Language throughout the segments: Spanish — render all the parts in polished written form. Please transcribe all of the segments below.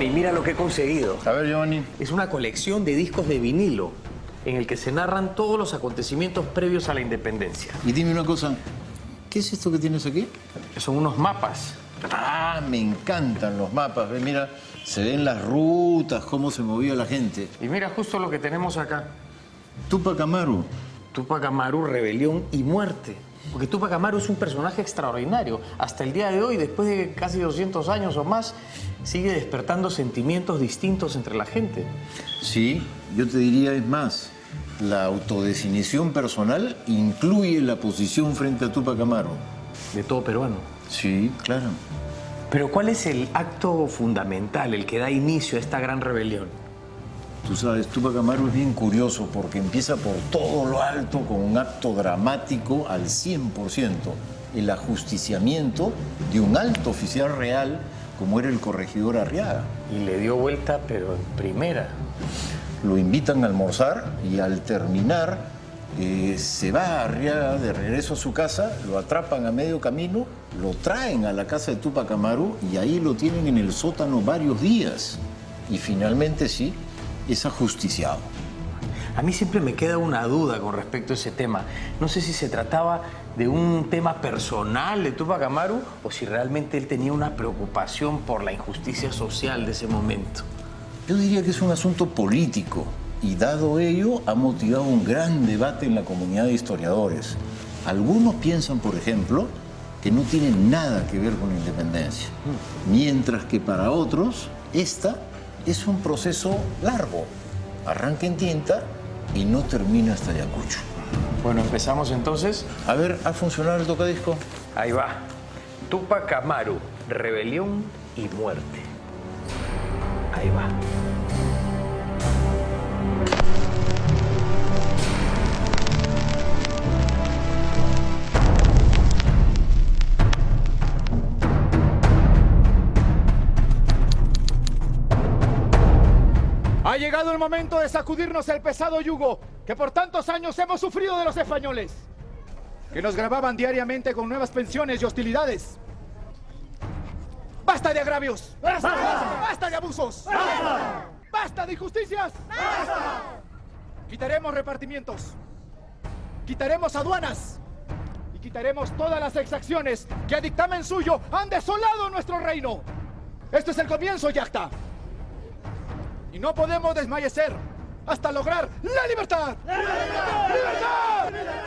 Tony, mira lo que he conseguido. A ver, Giovanni. Es una colección de discos de vinilo en el que se narran todos los acontecimientos previos a la independencia. Y dime una cosa, ¿qué es esto que tienes aquí? Son unos mapas. Ah, me encantan los mapas. Ve, mira, se ven las rutas, cómo se movía la gente. Y mira justo lo que tenemos acá. Tupac Amaru. Tupac Amaru, rebelión y muerte. Porque Tupac Amaru es un personaje extraordinario. Hasta el día de hoy, después de casi 200 años o más, sigue despertando sentimientos distintos entre la gente. Sí, yo te diría es más. La autodefinición personal incluye la posición frente a Tupac Amaru. De todo peruano. Sí, claro. Pero ¿cuál es el acto fundamental, el que da inicio a esta gran rebelión? Tú sabes, Tupac Amaru es bien curioso porque empieza por todo lo alto con un acto dramático al 100%. El ajusticiamiento de un alto oficial real como era el corregidor Arriaga. Y le dio vuelta, pero en primera. Lo invitan a almorzar y al terminar se va a Arriaga de regreso a su casa, lo atrapan a medio camino, lo traen a la casa de Tupac Amaru y ahí lo tienen en el sótano varios días. Y finalmente sí, es ajusticiado. A mí siempre me queda una duda con respecto a ese tema. No sé si se trataba de un tema personal de Tupac Amaru o si realmente él tenía una preocupación por la injusticia social de ese momento. Yo diría que es un asunto político y dado ello ha motivado un gran debate en la comunidad de historiadores. Algunos piensan, por ejemplo, que no tiene nada que ver con la independencia, mientras que para otros esta es un proceso largo. Arranca en Tinta y no termina hasta Ayacucho. Bueno, empezamos entonces. A ver, ¿ha funcionado el tocadisco? Ahí va. Tupac Amaru, rebelión y muerte. Ahí va. Ha llegado el momento de sacudirnos el pesado yugo que por tantos años hemos sufrido de los españoles, que nos grababan diariamente con nuevas pensiones y hostilidades. ¡Basta de agravios! ¡Basta! ¡Basta de abusos! ¡Basta! ¡Basta de injusticias! ¡Basta! Quitaremos repartimientos, quitaremos aduanas y quitaremos todas las exacciones que a dictamen suyo han desolado nuestro reino. Esto es el comienzo, Yacta. Y no podemos desmayecer hasta lograr la libertad. ¡La libertad! ¡Libertad! ¡Libertad!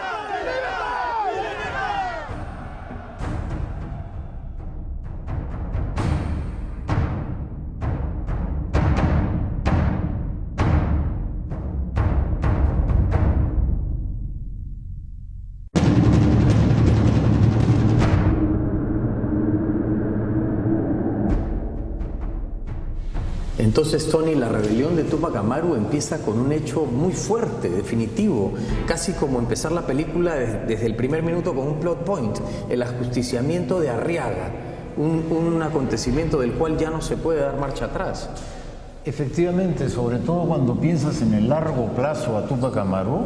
Entonces, Tony, la rebelión de Tupac Amaru empieza con un hecho muy fuerte, definitivo, casi como empezar la película desde el primer minuto con un plot point, el ajusticiamiento de Arriaga, un acontecimiento del cual ya no se puede dar marcha atrás. Efectivamente, sobre todo cuando piensas en el largo plazo a Tupac Amaru,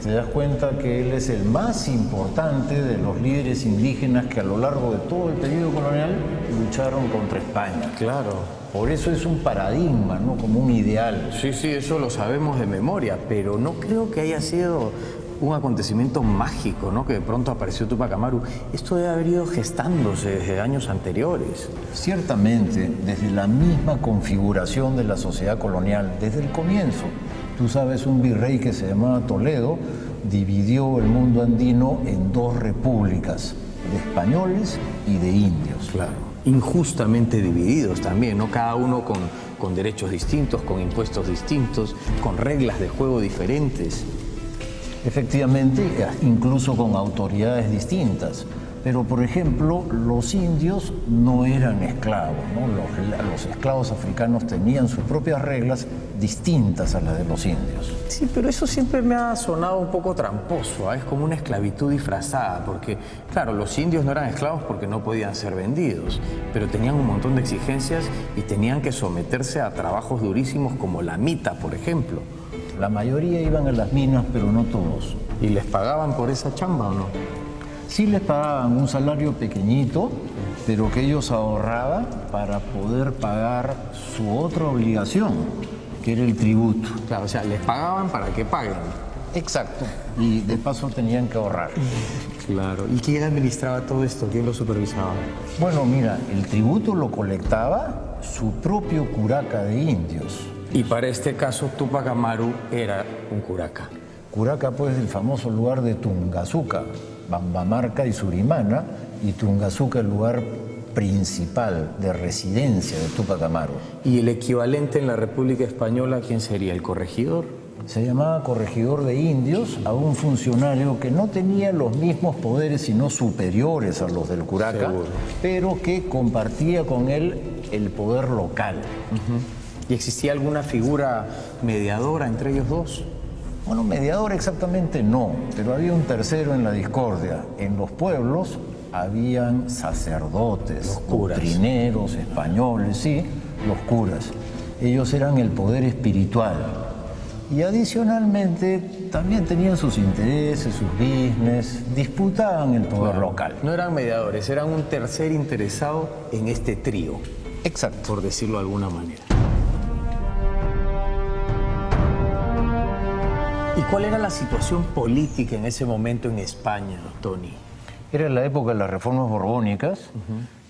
te das cuenta que él es el más importante de los líderes indígenas que a lo largo de todo el periodo colonial lucharon contra España. Claro. Por eso es un paradigma, ¿no? Como un ideal. Sí, eso lo sabemos de memoria, pero no creo que haya sido un acontecimiento mágico, ¿no? Que de pronto apareció Tupac Amaru. Esto debe haber ido gestándose desde años anteriores. Ciertamente, desde la misma configuración de la sociedad colonial, desde el comienzo. Tú sabes, un virrey que se llamaba Toledo dividió el mundo andino en dos repúblicas, de españoles y de indios. Claro. Injustamente divididos también, ¿no? Cada uno con derechos distintos, con impuestos distintos, con reglas de juego diferentes. Efectivamente, incluso con autoridades distintas. Pero, por ejemplo, los indios no eran esclavos, ¿no? Los esclavos africanos tenían sus propias reglas distintas a las de los indios. Sí, pero eso siempre me ha sonado un poco tramposo, ¿eh? Es como una esclavitud disfrazada, porque, claro, los indios no eran esclavos porque no podían ser vendidos, pero tenían un montón de exigencias y tenían que someterse a trabajos durísimos como la mita, por ejemplo. La mayoría iban a las minas, pero no todos. ¿Y les pagaban por esa chamba o no? Sí les pagaban un salario pequeñito, pero que ellos ahorraban para poder pagar su otra obligación, que era el tributo. Claro, o sea, les pagaban para que paguen. Exacto. Y de paso tenían que ahorrar. Claro. ¿Y quién administraba todo esto? ¿Quién lo supervisaba? Bueno, mira, el tributo lo colectaba su propio curaca de indios. Y para este caso, Túpac Amaru era un curaca. Curaca, pues, el famoso lugar de Tungazuca, Bambamarca y Surimana, y Tungazuca el lugar principal de residencia de Túpac Amaru. ¿Y el equivalente en la República Española, quién sería? ¿El corregidor? Se llamaba corregidor de indios a un funcionario que no tenía los mismos poderes, sino superiores a los del curaca, Seguro. pero que compartía con él el poder local. ¿Y existía alguna figura mediadora entre ellos dos? Bueno, mediador exactamente no, pero había un tercero en la discordia. En los pueblos habían sacerdotes, Los curas. doctrineros, españoles, sí, los curas. Ellos eran el poder espiritual. Y adicionalmente también tenían sus intereses, sus business, disputaban el poder local. No eran mediadores, eran un tercer interesado en este trío, Exacto. por decirlo de alguna manera. ¿Y cuál era la situación política en ese momento en España, Tony? Era la época de las reformas borbónicas,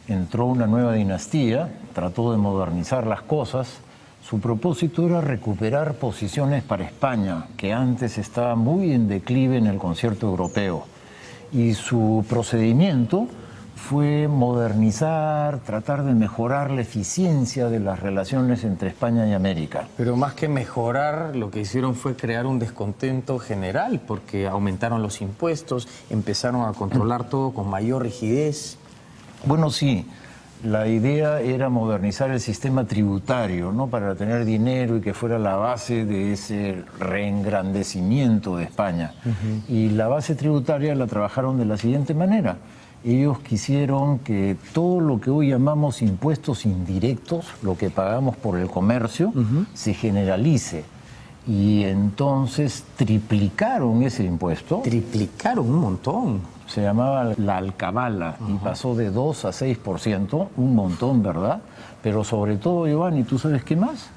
entró una nueva dinastía, trató de modernizar las cosas. Su propósito era recuperar posiciones para España, que antes estaba muy en declive en el concierto europeo. Y su procedimiento fue modernizar, tratar de mejorar la eficiencia de las relaciones entre España y América. Pero más que mejorar, lo que hicieron fue crear un descontento general, porque aumentaron los impuestos, empezaron a controlar todo con mayor rigidez. Bueno, sí, la idea era modernizar el sistema tributario, ¿no? Para tener dinero y que fuera la base de ese reengrandecimiento de España. Y la base tributaria la trabajaron de la siguiente manera. Ellos quisieron que todo lo que hoy llamamos impuestos indirectos, lo que pagamos por el comercio, se generalice. Y entonces triplicaron ese impuesto. Triplicaron un montón. Se llamaba la alcabala y pasó de 2 a 6%, un montón, ¿verdad? Pero sobre todo, Giovanni, ¿tú sabes qué más?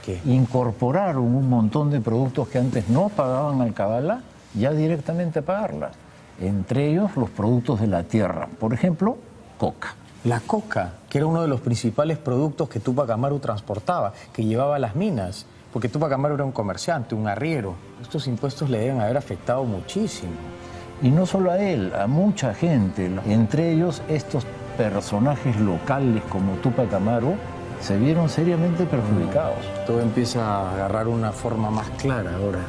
¿Qué? Incorporaron un montón de productos que antes no pagaban alcabala, ya directamente a pagarla. Entre ellos los productos de la tierra, por ejemplo, coca. La coca, que era uno de los principales productos que Túpac Amaru transportaba, que llevaba a las minas, porque Túpac Amaru era un comerciante, un arriero. Estos impuestos le deben haber afectado muchísimo. Y no solo a él, a mucha gente, entre ellos estos personajes locales como Túpac Amaru, se vieron seriamente perjudicados. Todo empieza a agarrar una forma más clara ahora.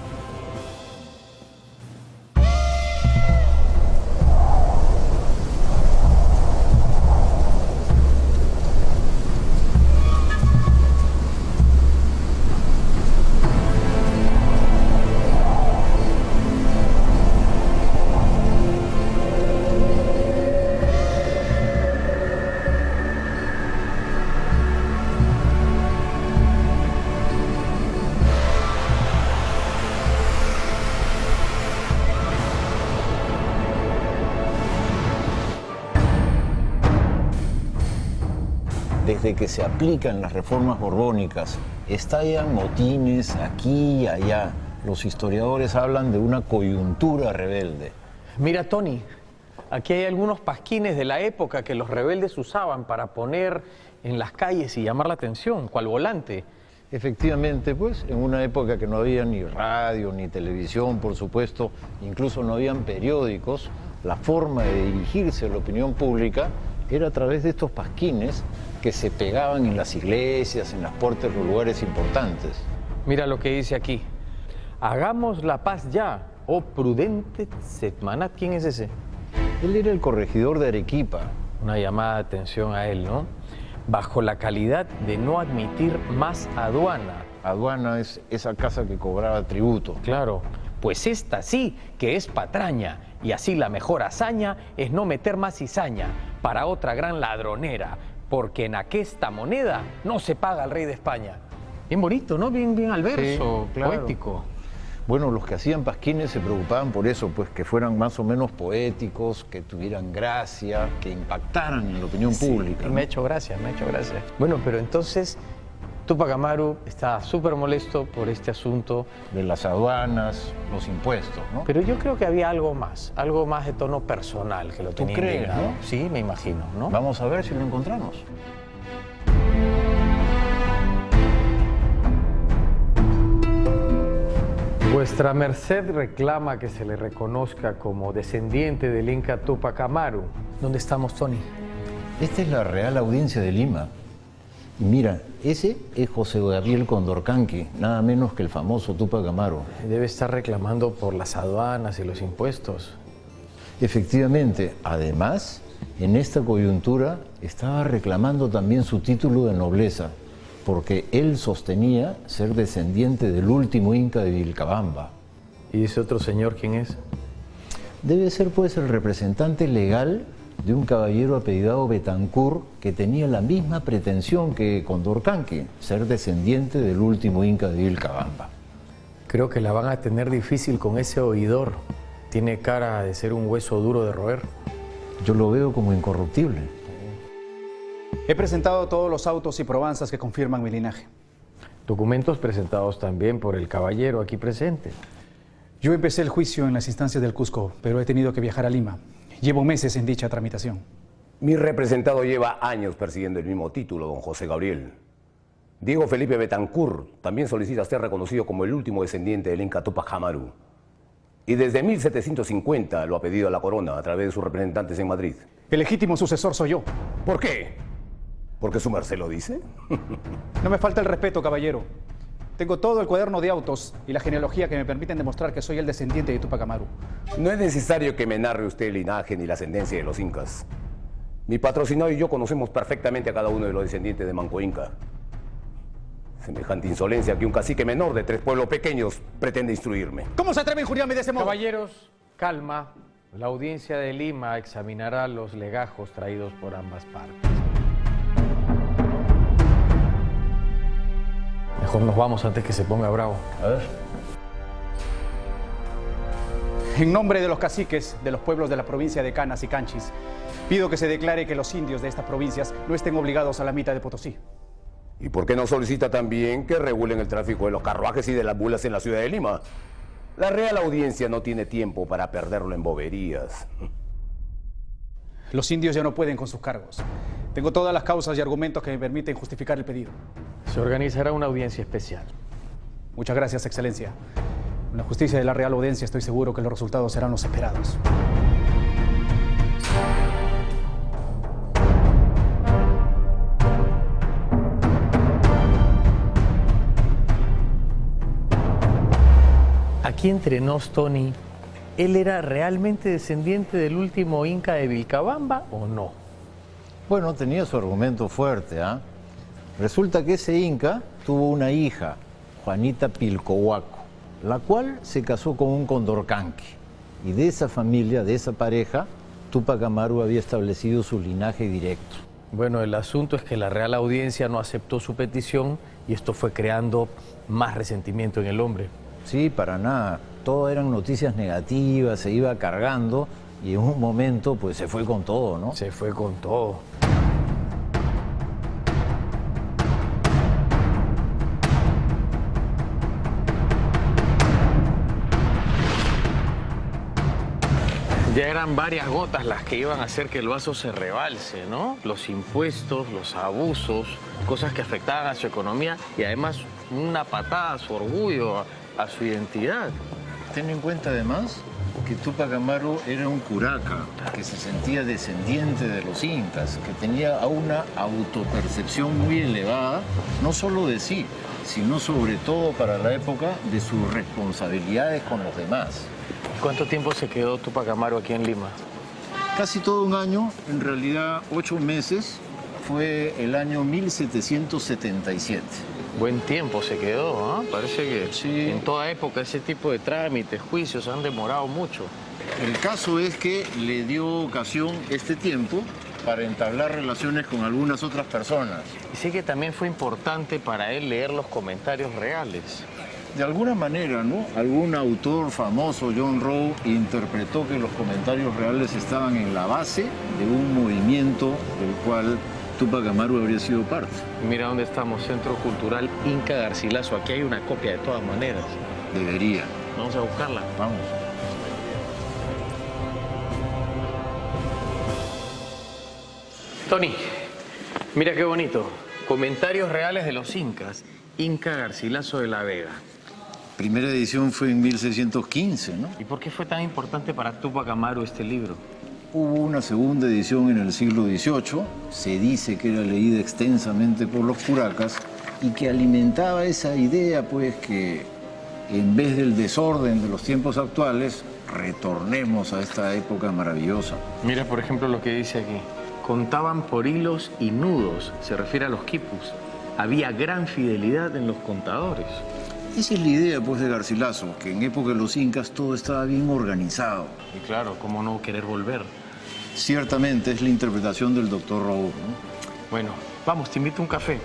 Desde que se aplican las reformas borbónicas, estallan motines aquí y allá. Los historiadores hablan de una coyuntura rebelde. Mira, Tony, aquí hay algunos pasquines de la época que los rebeldes usaban para poner en las calles y llamar la atención, cual volante. Efectivamente, pues, en una época que no había ni radio, ni televisión, por supuesto, incluso no habían periódicos, la forma de dirigirse a la opinión pública era a través de estos pasquines que se pegaban en las iglesias, en las puertas de los lugares importantes. Mira lo que dice aquí. Hagamos la paz ya, oh prudente Setmanat. ¿Quién es ese? Él era el corregidor de Arequipa. Una llamada de atención a él, ¿no? Bajo la calidad de no admitir más aduana. Aduana es esa casa que cobraba tributo. Claro, pues esta sí que es patraña, y así la mejor hazaña es no meter más cizaña para otra gran ladronera, porque en aquesta moneda no se paga al rey de España. Bien bonito, ¿no? Bien al verso, Sí, claro. poético. Bueno, los que hacían pasquines se preocupaban por eso, pues que fueran más o menos poéticos, que tuvieran gracia, que impactaran en la opinión pública. Y ¿no? me ha hecho gracia, me ha hecho gracia. Bueno, pero entonces Túpac Amaru está súper molesto por este asunto. De las aduanas, los impuestos, ¿no? Pero yo creo que había algo más de tono personal que lo tenía crees, indignado. no? Sí, me imagino, ¿no? Vamos a ver si lo encontramos. Vuestra merced reclama que se le reconozca como descendiente del Inca Túpac Amaru. ¿Dónde estamos, Tony? Esta es la Real Audiencia de Lima. Y mira, ese es José Gabriel Condorcanqui, nada menos que el famoso Túpac Amaru. Debe estar reclamando por las aduanas y los impuestos. Efectivamente, además, en esta coyuntura estaba reclamando también su título de nobleza, porque él sostenía ser descendiente del último Inca de Vilcabamba. ¿Y ese otro señor quién es? Debe ser pues el representante legal de un caballero apellidado Betancur que tenía la misma pretensión que Condorcanqui, ser descendiente del último Inca de Vilcabamba. Creo que la van a tener difícil con ese oidor. Tiene cara de ser un hueso duro de roer. Yo lo veo como incorruptible. He presentado todos los autos y probanzas que confirman mi linaje. Documentos presentados también por el caballero aquí presente. Yo empecé el juicio en las instancias del Cusco, pero he tenido que viajar a Lima. Llevo meses en dicha tramitación. Mi representado lleva años persiguiendo el mismo título, don José Gabriel. Diego Felipe Betancur también solicita ser reconocido como el último descendiente del Inca Túpac Amaru. Y desde 1750 lo ha pedido a la corona a través de sus representantes en Madrid. El legítimo sucesor soy yo. ¿Por qué? ¿Porque su merced lo dice? No me falta el respeto, caballero. Tengo todo el cuaderno de autos y la genealogía que me permiten demostrar que soy el descendiente de Túpac Amaru. No es necesario que me narre usted el linaje ni la ascendencia de los incas. Mi patrocinado y yo conocemos perfectamente a cada uno de los descendientes de Manco Inca. Semejante insolencia que un cacique menor de 3 pueblos pequeños pretende instruirme. ¿Cómo se atreve a injuriarme de ese modo? Caballeros, calma. La audiencia de Lima examinará los legajos traídos por ambas partes. Mejor nos vamos antes que se ponga bravo. A ver. En nombre de los caciques de los pueblos de la provincia de Canas y Canchis, pido que se declare que los indios de estas provincias no estén obligados a la mita de Potosí. ¿Y por qué no solicita también que regulen el tráfico de los carruajes y de las mulas en la ciudad de Lima? La Real Audiencia no tiene tiempo para perderlo en boberías. Los indios ya no pueden con sus cargos. Tengo todas las causas y argumentos que me permiten justificar el pedido. Se organizará una audiencia especial. Muchas gracias, Excelencia. Con la justicia de la Real Audiencia estoy seguro que los resultados serán los esperados. Aquí entre nos, Tony, ¿él era realmente descendiente del último Inca de Vilcabamba o no? Bueno, tenía su argumento fuerte, ¿ah? Resulta que ese Inca tuvo una hija, Juanita Pilcohuaco, la cual se casó con un Condorcanqui. Y de esa familia, de esa pareja, Túpac Amaru había establecido su linaje directo. Bueno, el asunto es que la Real Audiencia no aceptó su petición y esto fue creando más resentimiento en el hombre. Sí, para nada. Todo eran noticias negativas, se iba cargando y en un momento pues se fue con todo, ¿no? Se fue con todo. Ya eran varias gotas las que iban a hacer que el vaso se rebalse, ¿no? Los impuestos, los abusos, cosas que afectaban a su economía y además una patada a su orgullo, a su identidad. Ten en cuenta además que Túpac Amaru era un curaca, que se sentía descendiente de los incas, que tenía una autopercepción muy elevada, no solo de sí, sino sobre todo para la época de sus responsabilidades con los demás. ¿Cuánto tiempo se quedó Túpac Amaru aquí en Lima? Casi todo un año, en realidad 8 meses, fue el año 1777. Buen tiempo se quedó, ¿no? Parece que Sí. en toda época ese tipo de trámites, juicios han demorado mucho. El caso es que le dio ocasión este tiempo para entablar relaciones con algunas otras personas. Y sé que también fue importante para él leer los comentarios reales. De alguna manera, ¿no? Algún autor famoso, John Rowe, interpretó que los comentarios reales estaban en la base de un movimiento del cual Túpac Amaru habría sido parte. Mira dónde estamos, Centro Cultural Inca Garcilaso. Aquí hay una copia de todas maneras. Debería. Vamos a buscarla. Vamos. Tony, mira qué bonito. Comentarios reales de los incas. Inca Garcilaso de la Vega. Primera edición fue en 1615, ¿no? ¿Y por qué fue tan importante para Túpac Amaru este libro? Hubo una segunda edición en el siglo XVIII. Se dice que era leída extensamente por los curacas y que alimentaba esa idea, pues, que en vez del desorden de los tiempos actuales, retornemos a esta época maravillosa. Mira, por ejemplo, lo que dice aquí. Contaban por hilos y nudos, se refiere a los quipus. Había gran fidelidad en los contadores. Esa es la idea, pues, de Garcilaso, que en época de los incas todo estaba bien organizado. Y claro, ¿cómo no querer volver? Ciertamente es la interpretación del doctor Raúl, ¿no? Bueno, vamos, te invito a un café.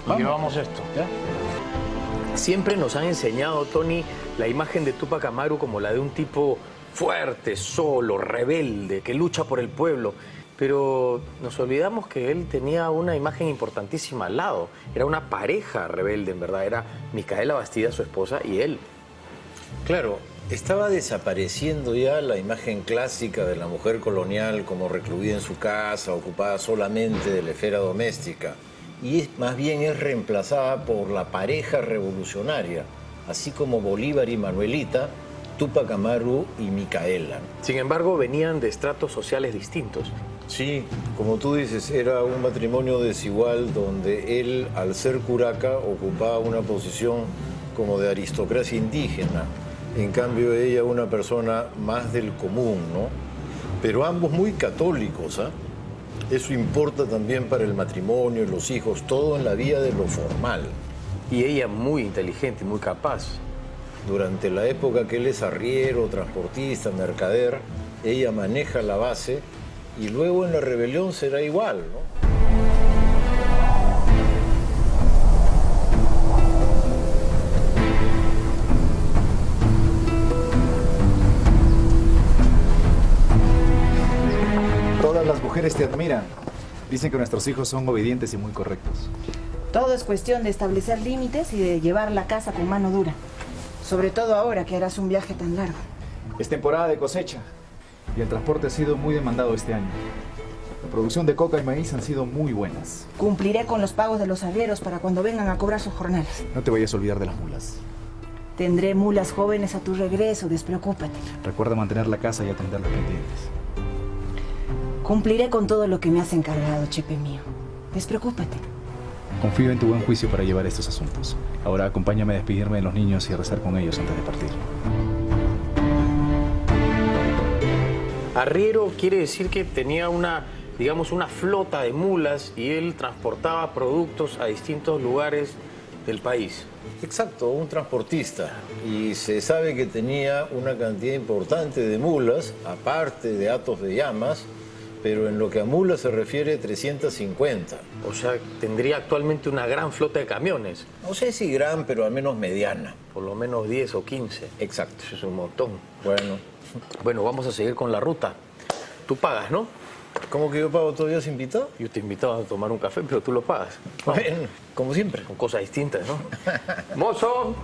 Y llevamos esto. ¿Ya? Siempre nos han enseñado, Tony, la imagen de Túpac Amaru como la de un tipo fuerte, solo, rebelde, que lucha por el pueblo. Pero nos olvidamos que él tenía una imagen importantísima al lado. Era una pareja rebelde, en verdad. Era Micaela Bastida, su esposa, y él. Claro, estaba desapareciendo ya la imagen clásica de la mujer colonial como recluida en su casa, ocupada solamente de la esfera doméstica. Y más bien es reemplazada por la pareja revolucionaria, así como Bolívar y Manuelita, Túpac Amaru y Micaela. Sin embargo, venían de estratos sociales distintos. Sí, como tú dices, era un matrimonio desigual donde él, al ser curaca, ocupaba una posición como de aristocracia indígena. En cambio, ella una persona más del común, ¿no? Pero ambos muy católicos, ¿ah? Eso importa también para el matrimonio, los hijos, todo en la vía de lo formal. Y ella muy inteligente, muy capaz. Durante la época que él es arriero, transportista, mercader, ella maneja la base y luego en la rebelión será igual, ¿no? Todas las mujeres te admiran. Dicen que nuestros hijos son obedientes y muy correctos. Todo es cuestión de establecer límites y de llevar la casa con mano dura. Sobre todo ahora que harás un viaje tan largo. Es temporada de cosecha y el transporte ha sido muy demandado este año. La producción de coca y maíz han sido muy buenas. Cumpliré con los pagos de los arrieros para cuando vengan a cobrar sus jornales. No te vayas a olvidar de las mulas. Tendré mulas jóvenes a tu regreso, despreocúpate. Recuerda mantener la casa y atender los pendientes. Cumpliré con todo lo que me has encargado, Chepe mío. Despreocúpate. Confío en tu buen juicio para llevar estos asuntos. Ahora acompáñame a despedirme de los niños y a rezar con ellos antes de partir. Arriero quiere decir que tenía una flota de mulas y él transportaba productos a distintos lugares del país. Exacto, un transportista. Y se sabe que tenía una cantidad importante de mulas, aparte de hatos de llamas, pero en lo que a mulas se refiere, 350. O sea, tendría actualmente una gran flota de camiones. No sé si gran, pero al menos mediana. Por lo menos 10 o 15. Exacto. Eso es un montón. Bueno, Vamos a seguir con la ruta. Tú pagas, ¿no? ¿Cómo que yo pago? ¿Todavía has invitado? Yo te invitaba a tomar un café, pero tú lo pagas. Vamos. Bueno, como siempre. Con cosas distintas, ¿no? ¡Mozo!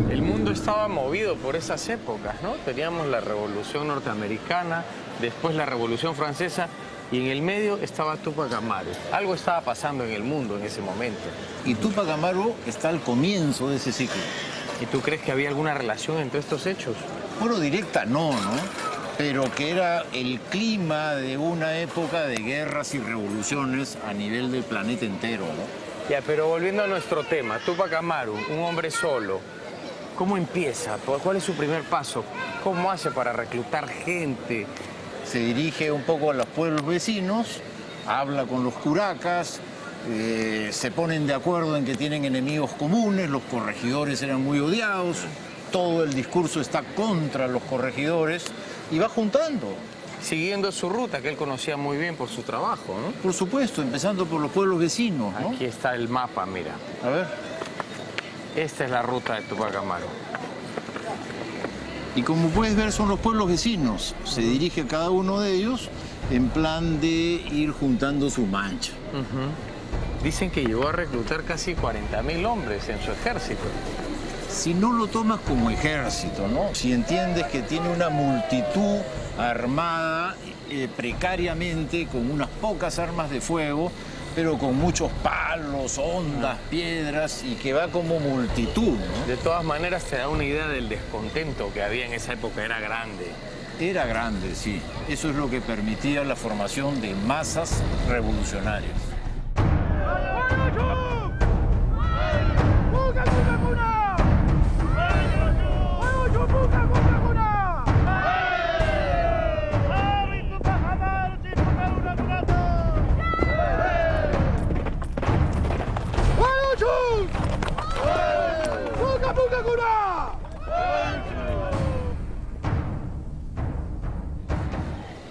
El mundo estaba movido por esas épocas, ¿no? Teníamos la Revolución Norteamericana, después la Revolución Francesa, y en el medio estaba Túpac Amaru. Algo estaba pasando en el mundo en ese momento. Y Túpac Amaru está al comienzo de ese ciclo. ¿Y tú crees que había alguna relación entre estos hechos? Bueno, directa no, pero que era el clima de una época de guerras y revoluciones a nivel del planeta entero, ¿no? Ya, pero volviendo a nuestro tema, Túpac Amaru, un hombre solo, ¿cómo empieza? ¿Cuál es su primer paso? ¿Cómo hace para reclutar gente? Se dirige un poco a los pueblos vecinos, habla con los curacas, se ponen de acuerdo en que tienen enemigos comunes, los corregidores eran muy odiados, todo el discurso está contra los corregidores y va juntando siguiendo su ruta que él conocía muy bien por su trabajo, ¿no? Por supuesto, empezando por los pueblos vecinos, ¿no? Aquí está el mapa, mira. A ver. Esta es la ruta de Tupac Amaru. Y como puedes ver, son los pueblos vecinos. Se dirige a cada uno de ellos en plan de ir juntando su mancha. Dicen que llegó a reclutar casi 40.000 hombres en su ejército. Si no lo tomas como ejército, ¿no? Si entiendes que tiene una multitud armada precariamente, con unas pocas armas de fuego, pero con muchos palos, ondas, piedras, y que va como multitud, ¿no? De todas maneras, te da una idea del descontento que había en esa época. Era grande. Era grande, sí. Eso es lo que permitía la formación de masas revolucionarias.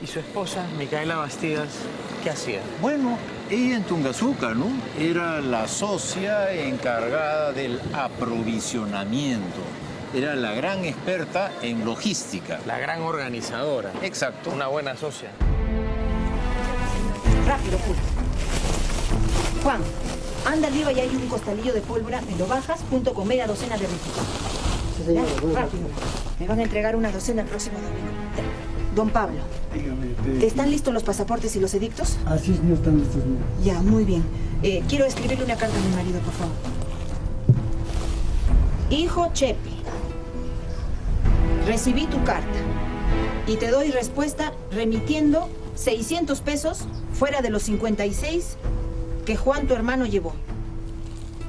¿Y su esposa, Micaela Bastidas, qué hacía? Bueno, ella en Tungazuca, ¿no? Era la socia encargada del aprovisionamiento. Era la gran experta en logística. La gran organizadora. Exacto. Una buena socia. Rápido, Julio. Juan, anda arriba y hay un costalillo de pólvora, me lo bajas junto con media docena de rifles. Ya, rápido. Me van a entregar una docena el próximo domingo. Don Pablo, ¿están listos los pasaportes y los edictos? Así no están listos. Ya, muy bien. Quiero escribirle una carta a mi marido, por favor. Hijo Chepi, recibí tu carta y te doy respuesta remitiendo 600 pesos fuera de los 56 que Juan, tu hermano, llevó.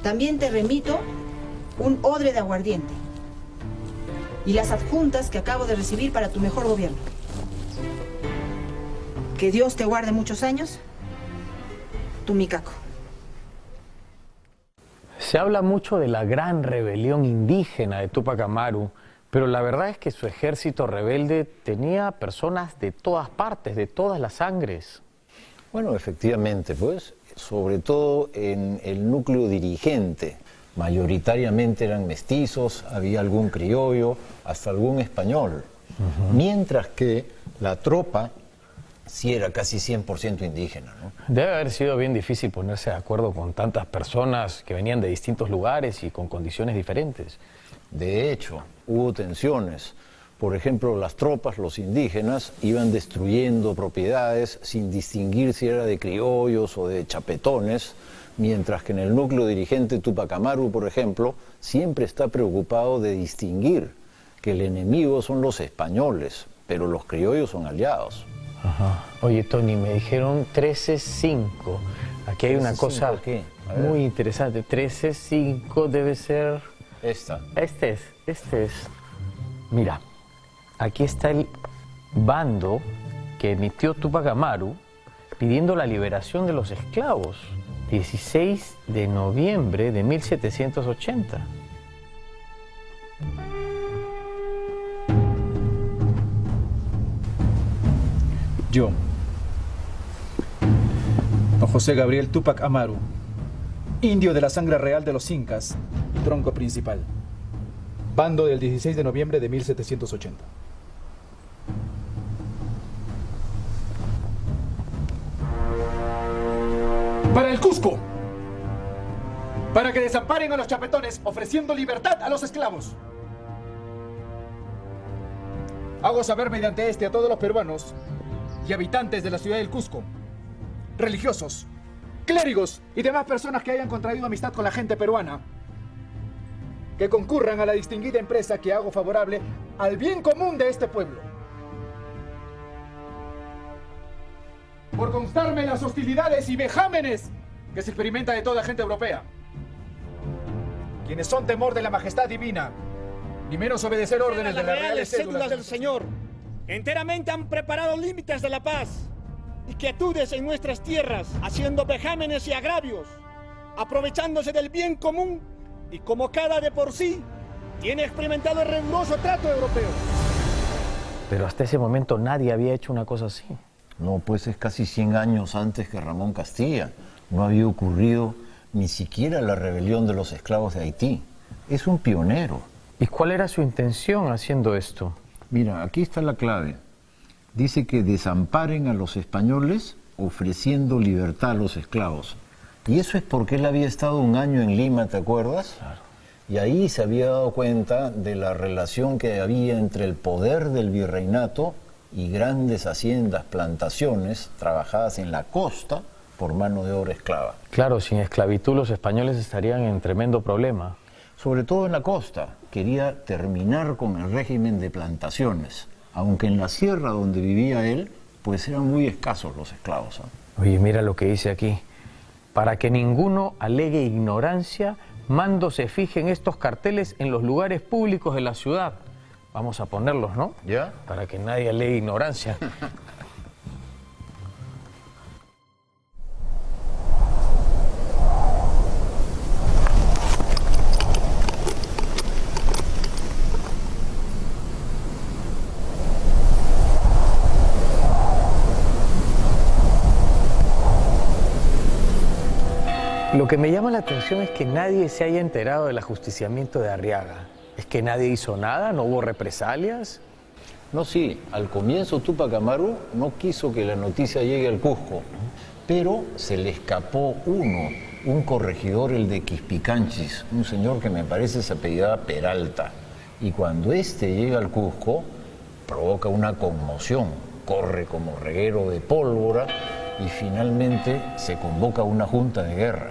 También te remito un odre de aguardiente y las adjuntas que acabo de recibir para tu mejor gobierno. Que Dios te guarde muchos años. Tu Micaco. Se habla mucho de la gran rebelión indígena de Tupac Amaru, pero la verdad es que su ejército rebelde tenía personas de todas partes, de todas las sangres. Bueno, efectivamente, pues, sobre todo en el núcleo dirigente. Mayoritariamente eran mestizos, había algún criollo, hasta algún español. Mientras que la tropa sí era casi 100% indígena, ¿no? Debe haber sido bien difícil ponerse de acuerdo con tantas personas que venían de distintos lugares y con condiciones diferentes. De hecho, hubo tensiones. Por ejemplo, las tropas, los indígenas, iban destruyendo propiedades sin distinguir si era de criollos o de chapetones, mientras que en el núcleo dirigente Tupac Amaru, por ejemplo, siempre está preocupado de distinguir que el enemigo son los españoles, pero los criollos son aliados. Ajá. Oye, Tony, me dijeron 13-5. Aquí hay una cosa muy interesante. 13-5 debe ser... Esta. Este es. Mira, aquí está el bando que emitió Tupac Amaru pidiendo la liberación de los esclavos. 16 de noviembre de 1780. Yo, don José Gabriel Tupac Amaru, indio de la sangre real de los incas, tronco principal, bando del 16 de noviembre de 1780. Para el Cusco, para que desamparen a los chapetones ofreciendo libertad a los esclavos. Hago saber mediante este a todos los peruanos y habitantes de la ciudad del Cusco, religiosos, clérigos y demás personas que hayan contraído amistad con la gente peruana, que concurran a la distinguida empresa que hago favorable al bien común de este pueblo. Por constarme las hostilidades y vejámenes que se experimenta de toda gente europea, quienes son temor de la majestad divina, ni menos obedecer órdenes de las reales cédulas del Señor. Enteramente han preparado límites de la paz y quietudes en nuestras tierras, haciendo vejámenes y agravios, aprovechándose del bien común y como cada de por sí tiene experimentado el riguroso trato europeo. Pero hasta ese momento nadie había hecho una cosa así. No, pues es casi 100 años antes que Ramón Castilla. No había ocurrido ni siquiera la rebelión de los esclavos de Haití. Es un pionero. ¿Y cuál era su intención haciendo esto? Mira, aquí está la clave. Dice que desamparen a los españoles ofreciendo libertad a los esclavos. Y eso es porque él había estado un año en Lima, ¿te acuerdas? Claro. Y ahí se había dado cuenta de la relación que había entre el poder del virreinato y grandes haciendas, plantaciones trabajadas en la costa por mano de obra esclava. Claro, sin esclavitud los españoles estarían en tremendo problema. Sobre todo en la costa. Quería terminar con el régimen de plantaciones, aunque en la sierra donde vivía él, pues eran muy escasos los esclavos, ¿eh? Oye, mira lo que dice aquí. Para que ninguno alegue ignorancia, mando se fijen estos carteles en los lugares públicos de la ciudad. Vamos a ponerlos, ¿no? ¿Ya? Para que nadie alegue ignorancia. Lo que me llama la atención es que nadie se haya enterado del ajusticiamiento de Arriaga. ¿Es que nadie hizo nada? ¿No hubo represalias? No, sí, al comienzo Túpac Amaru no quiso que la noticia llegue al Cusco, pero se le escapó un corregidor, el de Quispicanchis, un señor que me parece se apellidaba Peralta. Y cuando este llega al Cusco, provoca una conmoción, corre como reguero de pólvora y finalmente se convoca una junta de guerra.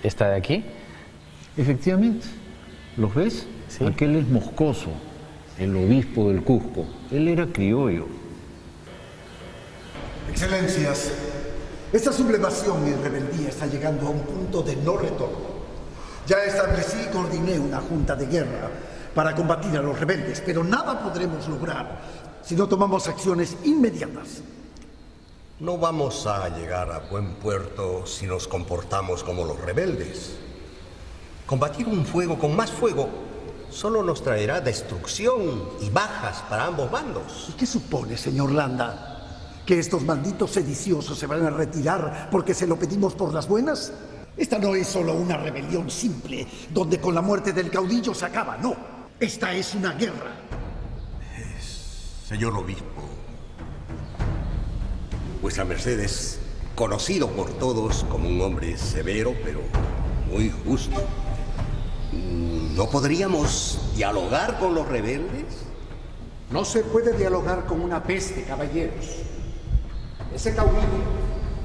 ¿Esta de aquí? Efectivamente. ¿Los ves? Sí. Aquel es Moscoso, el obispo del Cusco. Él era criollo. Excelencias, esta sublevación y rebeldía está llegando a un punto de no retorno. Ya establecí y coordiné una junta de guerra para combatir a los rebeldes, pero nada podremos lograr si no tomamos acciones inmediatas. No vamos a llegar a buen puerto si nos comportamos como los rebeldes. Combatir un fuego con más fuego solo nos traerá destrucción y bajas para ambos bandos. ¿Y qué supone, señor Landa? ¿Que estos malditos sediciosos se van a retirar porque se lo pedimos por las buenas? Esta no es solo una rebelión simple, donde con la muerte del caudillo se acaba, no. Esta es una guerra. Señor obispo, vuestra merced es conocido por todos como un hombre severo, pero muy justo. ¿No podríamos dialogar con los rebeldes? No se puede dialogar con una peste, caballeros. Ese caudillo,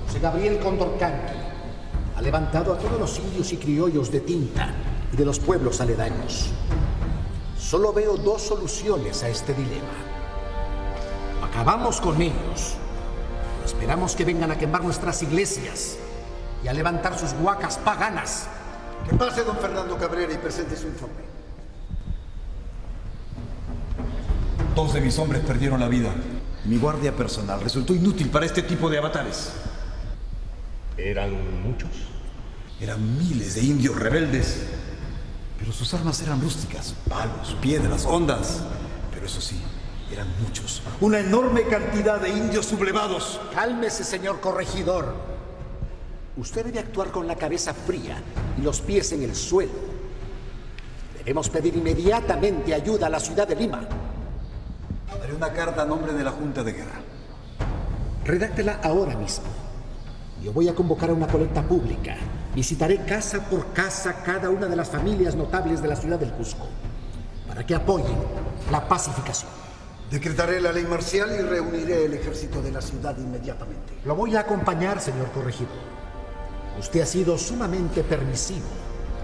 José Gabriel Condorcanqui, ha levantado a todos los indios y criollos de Tinta y de los pueblos aledaños. Solo veo dos soluciones a este dilema. Acabamos con ellos. Esperamos que vengan a quemar nuestras iglesias y a levantar sus huacas paganas. Que pase don Fernando Cabrera y presente su informe. 2 de mis hombres perdieron la vida. Mi guardia personal resultó inútil para este tipo de avatares. ¿Eran muchos? Eran miles de indios rebeldes. Pero sus armas eran rústicas, palos, piedras, hondas. Pero eso sí, eran muchos. Una enorme cantidad de indios sublevados. Cálmese, señor corregidor. Usted debe actuar con la cabeza fría y los pies en el suelo. Debemos pedir inmediatamente ayuda a la ciudad de Lima. Haré una carta a nombre de la Junta de Guerra. Redáctela ahora mismo. Yo voy a convocar a una colecta pública. Visitaré casa por casa cada una de las familias notables de la ciudad del Cusco para que apoyen la pacificación. Decretaré la ley marcial y reuniré el ejército de la ciudad inmediatamente. Lo voy a acompañar, señor corregidor. Usted ha sido sumamente permisivo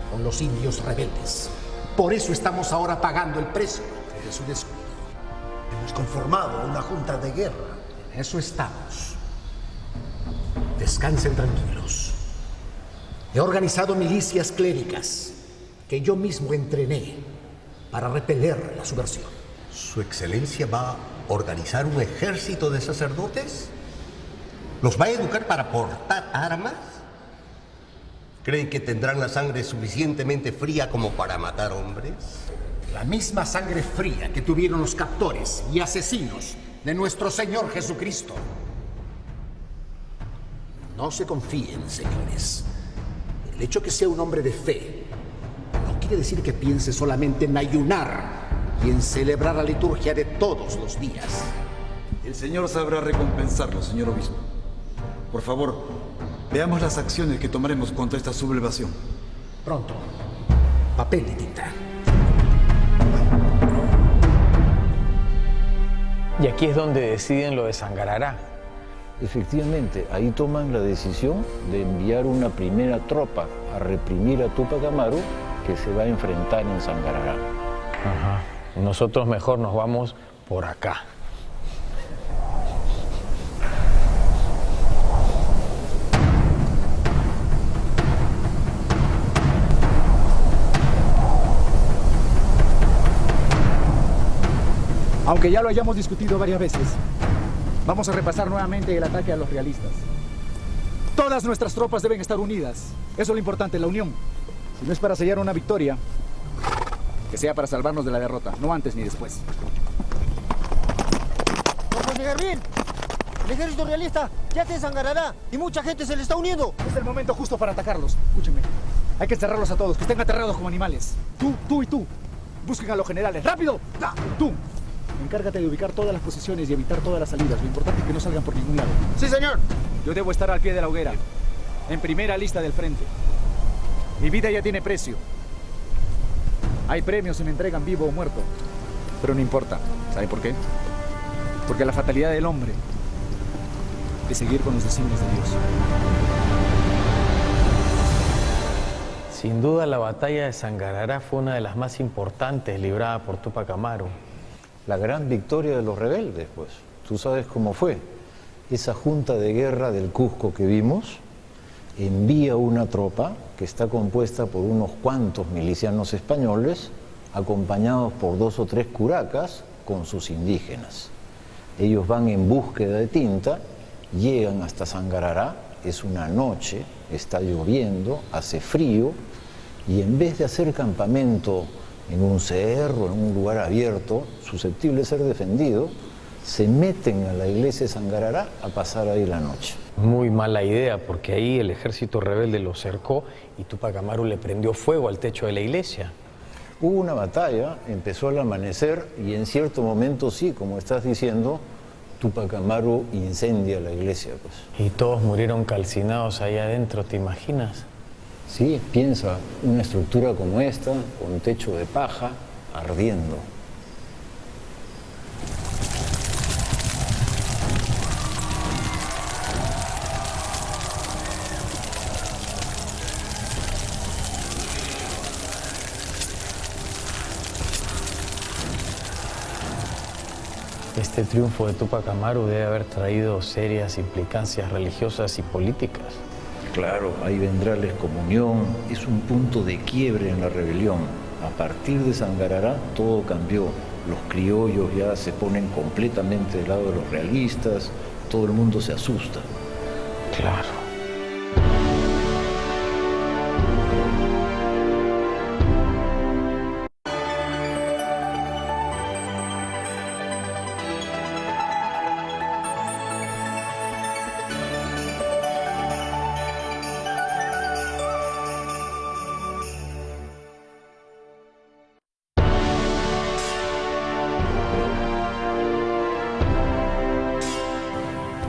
con los indios rebeldes. Por eso estamos ahora pagando el precio de su descuido. Hemos conformado una junta de guerra. En eso estamos. Descansen tranquilos. He organizado milicias cléricas que yo mismo entrené para repeler la subversión. ¿Su excelencia va a organizar un ejército de sacerdotes? ¿Los va a educar para portar armas? ¿Creen que tendrán la sangre suficientemente fría como para matar hombres? La misma sangre fría que tuvieron los captores y asesinos de nuestro Señor Jesucristo. No se confíen, señores. El hecho que sea un hombre de fe no quiere decir que piense solamente en ayunar y en celebrar la liturgia de todos los días. El Señor sabrá recompensarlo, señor obispo. Por favor, veamos las acciones que tomaremos contra esta sublevación. Pronto. Papel y tinta. Y aquí es donde deciden lo de Sangarará. Efectivamente, ahí toman la decisión de enviar una primera tropa a reprimir a Túpac Amaru, que se va a enfrentar en Sangarará. Ajá. Nosotros mejor nos vamos por acá. Aunque ya lo hayamos discutido varias veces, vamos a repasar nuevamente el ataque a los realistas. Todas nuestras tropas deben estar unidas. Eso es lo importante, la unión. Si no es para sellar una victoria, que sea para salvarnos de la derrota, no antes ni después. Don Miguel Bien, el ejército realista ya se Sangarará y mucha gente se le está uniendo. Es el momento justo para atacarlos. Escúchenme. Hay que encerrarlos a todos, que estén aterrados como animales. Tú y tú. Busquen a los generales. ¡Rápido! Tú. Encárgate de ubicar todas las posiciones y evitar todas las salidas. Lo importante es que no salgan por ningún lado. Sí, señor. Yo debo estar al pie de la hoguera, en primera lista del frente. Mi vida ya tiene precio. Hay premios si me entregan vivo o muerto. Pero no importa. ¿Sabe por qué? Porque la fatalidad del hombre es seguir con los designios de Dios. Sin duda la batalla de Sangarará fue una de las más importantes librada por Túpac Amaru. La gran victoria de los rebeldes, pues. Tú sabes cómo fue. Esa junta de guerra del Cusco que vimos envía una tropa que está compuesta por unos cuantos milicianos españoles, acompañados por 2 o 3 curacas con sus indígenas. Ellos van en búsqueda de tinta, llegan hasta Sangarará, es una noche, está lloviendo, hace frío, y en vez de hacer campamento en un cerro, en un lugar abierto, susceptible de ser defendido, se meten a la iglesia de Sangarará a pasar ahí la noche. Muy mala idea, porque ahí el ejército rebelde lo cercó y Túpac Amaru le prendió fuego al techo de la iglesia. Hubo una batalla, empezó al amanecer y en cierto momento sí, como estás diciendo, Túpac Amaru incendia la iglesia, pues. Y todos murieron calcinados ahí adentro, ¿te imaginas? Sí, piensa, una estructura como esta, con techo de paja, ardiendo. Este triunfo de Túpac Amaru debe haber traído serias implicancias religiosas y políticas. Claro, ahí vendrá la excomunión, es un punto de quiebre en la rebelión. A partir de Sangarará todo cambió. Los criollos ya se ponen completamente del lado de los realistas, todo el mundo se asusta. Claro.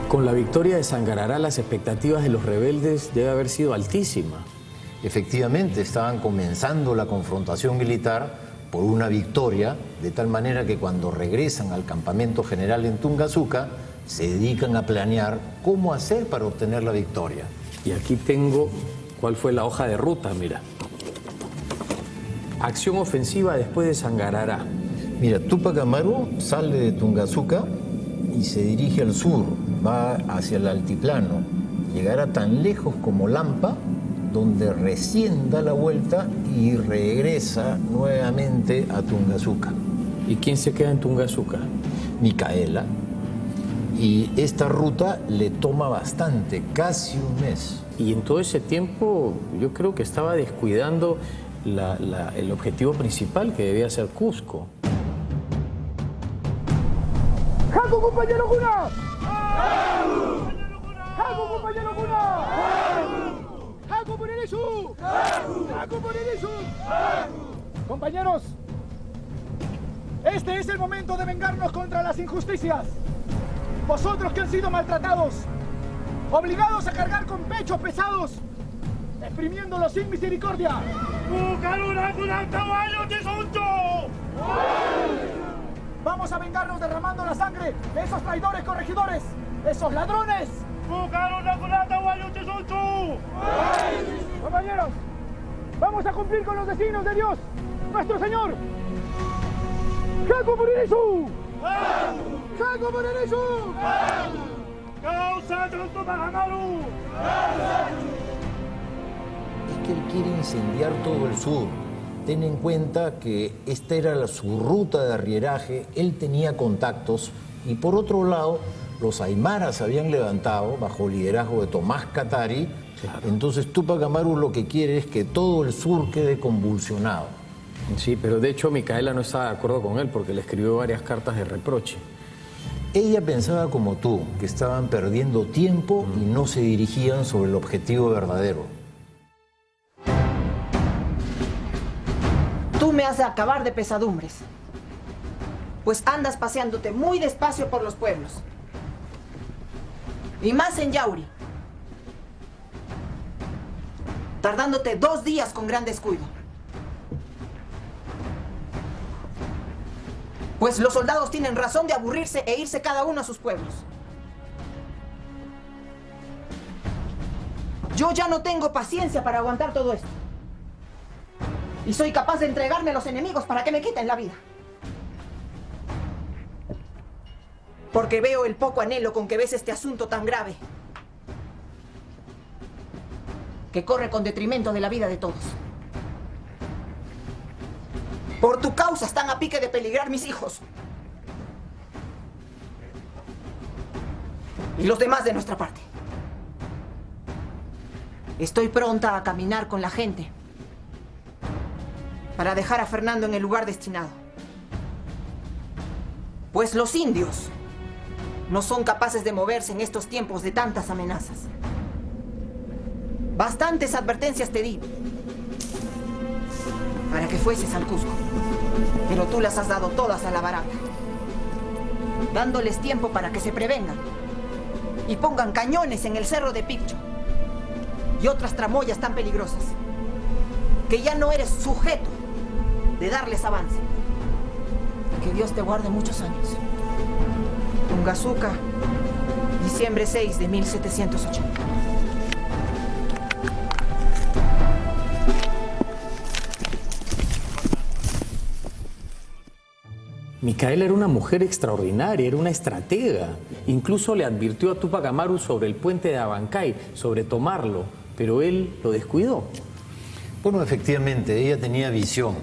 Con la victoria de Sangarará, las expectativas de los rebeldes debe haber sido altísimas. Efectivamente, estaban comenzando la confrontación militar por una victoria, de tal manera que cuando regresan al campamento general en Tungazuca, se dedican a planear cómo hacer para obtener la victoria. Y aquí tengo cuál fue la hoja de ruta, mira. Acción ofensiva después de Sangarará. Mira, Túpac Amaru sale de Tungazuca y se dirige al sur, va hacia el altiplano, llegará tan lejos como Lampa, donde recién da la vuelta y regresa nuevamente a Tungazuca. ¿Y quién se queda en Tungazuca? Micaela. Y esta ruta le toma bastante, casi un mes. Y en todo ese tiempo yo creo que estaba descuidando el objetivo principal, que debía ser Cusco. ¡Jaco, compañero Cuna! ¡Jaco, compañero Cuna! ¡Jaco por el Isu! ¡Jaco por el Isu! Compañeros, este es el momento de vengarnos contra las injusticias. Vosotros que han sido maltratados, obligados a cargar con pechos pesados, exprimiéndolos sin misericordia. Vamos a vengarnos derramando la sangre de esos traidores corregidores, esos ladrones. Compañeros, vamos a cumplir con los designios de Dios, nuestro Señor. ¡Jaco por el Isu! ¡Jaco por el Isu! Es que él quiere incendiar todo el sur. Ten en cuenta que esta era su ruta de arrieraje, él tenía contactos y por otro lado los aymaras habían levantado bajo el liderazgo de Tomás Katari. Claro. Entonces Tupac Amaru lo que quiere es que todo el sur quede convulsionado. Sí, pero de hecho Micaela no estaba de acuerdo con él porque le escribió varias cartas de reproche. Ella pensaba como tú, que estaban perdiendo tiempo y no se dirigían sobre el objetivo verdadero. Tú me has de acabar de pesadumbres, pues andas paseándote muy despacio por los pueblos. Y más en Yauri, tardándote 2 días con gran descuido. Pues los soldados tienen razón de aburrirse e irse cada uno a sus pueblos. Yo ya no tengo paciencia para aguantar todo esto. Y soy capaz de entregarme a los enemigos para que me quiten la vida. Porque veo el poco anhelo con que ves este asunto tan grave, que corre con detrimento de la vida de todos. Por tu causa están a pique de peligrar mis hijos. Y los demás de nuestra parte. Estoy pronta a caminar con la gente para dejar a Fernando en el lugar destinado. Pues los indios no son capaces de moverse en estos tiempos de tantas amenazas. Bastantes advertencias te di para que fueses al Cusco, pero tú las has dado todas a la barata, dándoles tiempo para que se prevengan y pongan cañones en el cerro de Piccho y otras tramoyas tan peligrosas que ya no eres sujeto de darles avance. Que Dios te guarde muchos años. Tungazuca, diciembre 6 de 1780. Micaela era una mujer extraordinaria, era una estratega. Incluso le advirtió a Tupac Amaru sobre el puente de Abancay, sobre tomarlo, pero él lo descuidó. Bueno, efectivamente, ella tenía visión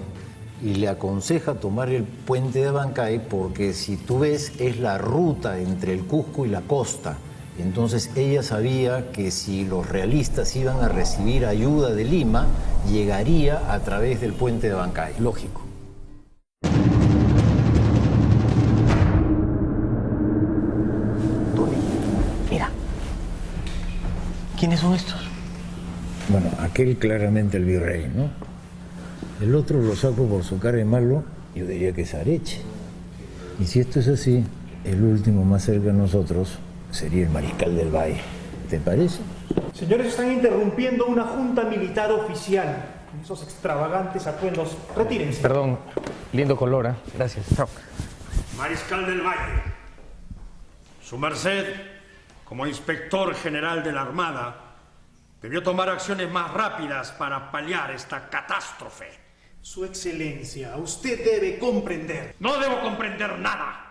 y le aconseja tomar el puente de Abancay porque, si tú ves, es la ruta entre el Cusco y la costa. Entonces ella sabía que si los realistas iban a recibir ayuda de Lima, llegaría a través del puente de Abancay. Lógico. ¿Quiénes son estos? Bueno, aquel claramente el virrey, ¿no? El otro lo saco por su cara de malo, yo diría que es Areche. Y si esto es así, el último más cerca de nosotros sería el mariscal del Valle. ¿Te parece? Señores, están interrumpiendo una junta militar oficial. Con esos extravagantes atuendos. Retírense. Perdón, lindo color, ¿eh? Gracias. Chao. Mariscal del Valle, su merced, como inspector general de la Armada, debió tomar acciones más rápidas para paliar esta catástrofe. Su excelencia, usted debe comprender. No debo comprender nada.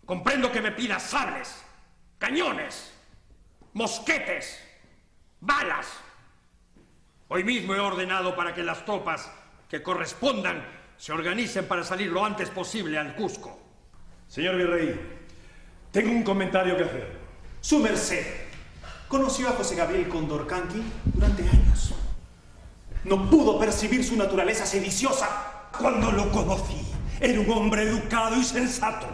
Comprendo que me pida sables, cañones, mosquetes, balas. Hoy mismo he ordenado para que las tropas que correspondan se organicen para salir lo antes posible al Cusco. Señor virrey, tengo un comentario que hacer. Su merced conoció a José Gabriel Condorcanqui durante años. No pudo percibir su naturaleza sediciosa. Cuando lo conocí, era un hombre educado y sensato.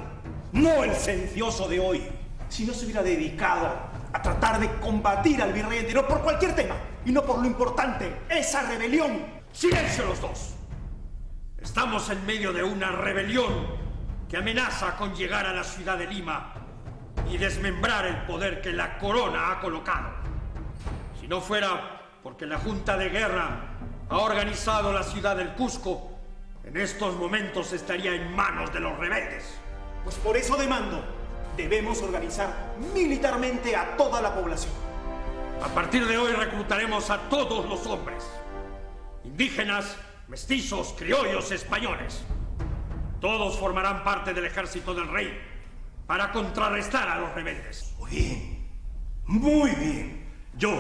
No el sedicioso de hoy. Si no se hubiera dedicado a tratar de combatir al virrey anterior por cualquier tema, y no por lo importante, esa rebelión. ¡Silencio los dos! Estamos en medio de una rebelión que amenaza con llegar a la ciudad de Lima y desmembrar el poder que la corona ha colocado. Si no fuera porque la Junta de Guerra ha organizado la ciudad del Cusco, en estos momentos estaría en manos de los rebeldes. Pues por eso demando, debemos organizar militarmente a toda la población. A partir de hoy reclutaremos a todos los hombres, indígenas, mestizos, criollos, españoles. Todos formarán parte del ejército del rey para contrarrestar a los rebeldes. Muy bien, muy bien. Yo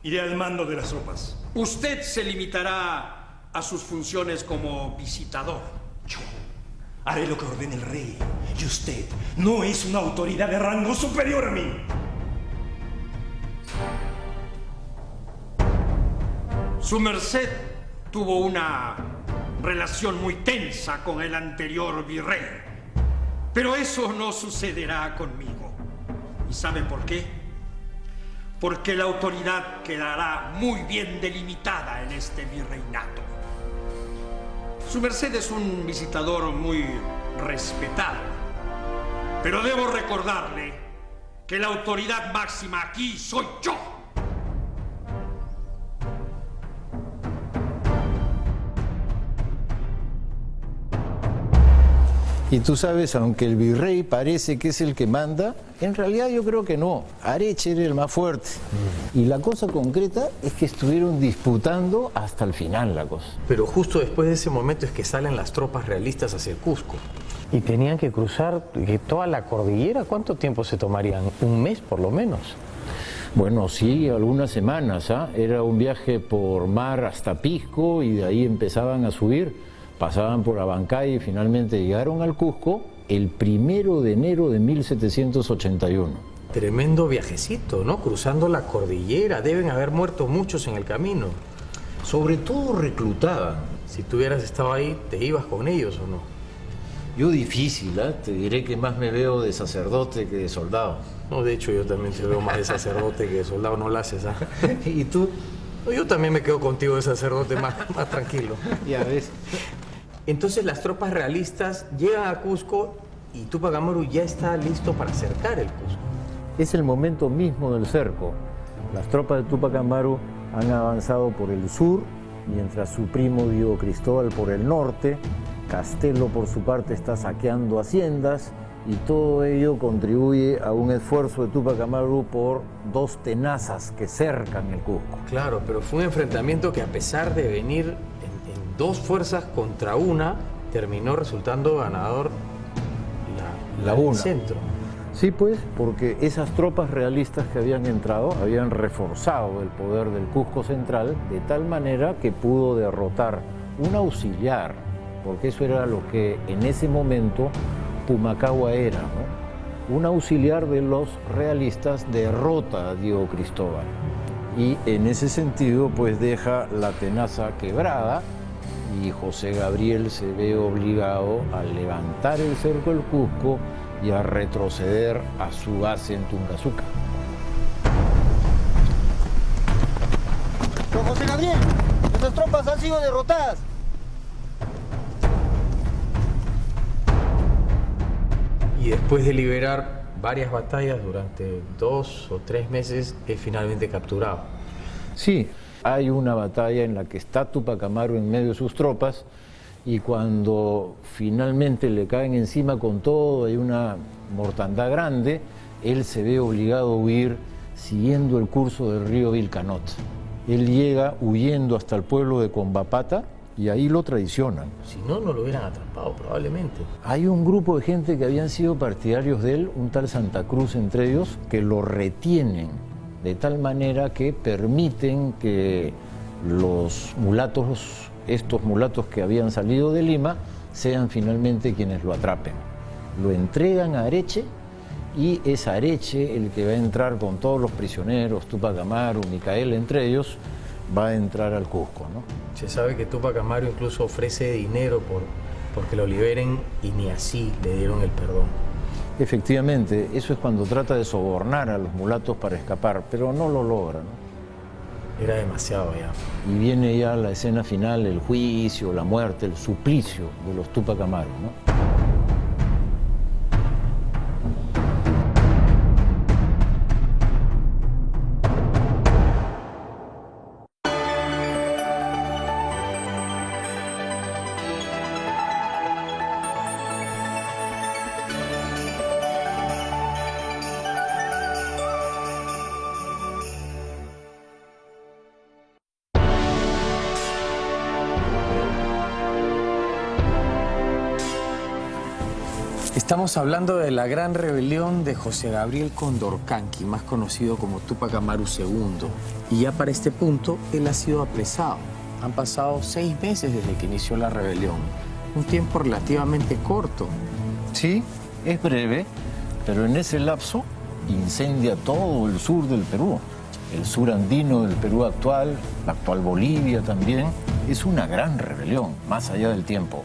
iré al mando de las tropas. Usted se limitará a sus funciones como visitador. Yo haré lo que ordene el rey. Y usted no es una autoridad de rango superior a mí. Su merced tuvo una relación muy tensa con el anterior virrey. Pero eso no sucederá conmigo. ¿Y sabe por qué? Porque la autoridad quedará muy bien delimitada en este virreinato. Su merced es un visitador muy respetado. Pero debo recordarle que la autoridad máxima aquí soy yo. Y tú sabes, aunque el virrey parece que es el que manda, en realidad yo creo que no. Areche era el más fuerte. Y la cosa concreta es que estuvieron disputando hasta el final la cosa. Pero justo después de ese momento es que salen las tropas realistas hacia el Cusco. Y tenían que cruzar toda la cordillera. ¿Cuánto tiempo se tomarían? ¿Un mes por lo menos? Bueno, sí, algunas semanas. Era un viaje por mar hasta Pisco y de ahí empezaban a subir. Pasaban por Abancay y finalmente llegaron al Cusco el 1 de enero de 1781. Tremendo viajecito, ¿no? Cruzando la cordillera. Deben haber muerto muchos en el camino. Sobre todo reclutaban. Si tú hubieras estado ahí, ¿te ibas con ellos o no? Yo difícil, te diré que más me veo de sacerdote que de soldado. No, de hecho yo también te veo más de sacerdote que de soldado, no lo haces, ¿Y tú? Yo también me quedo contigo de sacerdote más tranquilo. Ya ves. Entonces las tropas realistas llegan a Cusco y Túpac Amaru ya está listo para cercar el Cusco. Es el momento mismo del cerco. Las tropas de Túpac Amaru han avanzado por el sur, mientras su primo Diego Cristóbal por el norte. Castelo, por su parte, está saqueando haciendas y todo ello contribuye a un esfuerzo de Túpac Amaru por dos tenazas que cercan el Cusco. Claro, pero fue un enfrentamiento que, a pesar de venir en dos fuerzas contra una, terminó resultando ganador la una. centro. Sí, pues, porque esas tropas realistas que habían entrado habían reforzado el poder del Cusco central de tal manera que pudo derrotar un auxiliar, porque eso era lo que en ese momento Pumacahua era, ¿no? Un auxiliar de los realistas derrota a Diego Cristóbal y en ese sentido pues deja la tenaza quebrada y José Gabriel se ve obligado a levantar el cerco del Cusco y a retroceder a su base en Tungazuca. Don José Gabriel, nuestras tropas han sido derrotadas. Y después de liberar varias batallas durante 2 o 3 meses, es finalmente capturado. Sí, hay una batalla en la que está Túpac Amaru en medio de sus tropas y cuando finalmente le caen encima con todo, hay una mortandad grande, él se ve obligado a huir siguiendo el curso del río Vilcanot. Él llega huyendo hasta el pueblo de Combapata y ahí lo traicionan. Si no, no lo hubieran atrapado probablemente. Hay un grupo de gente que habían sido partidarios de él, un tal Santa Cruz entre ellos, que lo retienen de tal manera que permiten que los mulatos, estos mulatos que habían salido de Lima, sean finalmente quienes lo atrapen. Lo entregan a Areche y es Areche el que va a entrar con todos los prisioneros, Túpac Amaru, Micael entre ellos, va a entrar al Cusco, ¿no? Se sabe que Tupac Amaru incluso ofrece dinero porque lo liberen y ni así le dieron el perdón. Efectivamente, eso es cuando trata de sobornar a los mulatos para escapar, pero no lo logra, ¿no? Era demasiado ya. Y viene ya la escena final, el juicio, la muerte, el suplicio de los Tupac Amaru, ¿no? Estamos hablando de la gran rebelión de José Gabriel Condorcanqui, más conocido como Tupac Amaru II. Y ya para este punto, él ha sido apresado. Han pasado 6 meses desde que inició la rebelión. Un tiempo relativamente corto. Sí, es breve, pero en ese lapso incendia todo el sur del Perú. El sur andino del Perú actual, la actual Bolivia también. Es una gran rebelión, más allá del tiempo.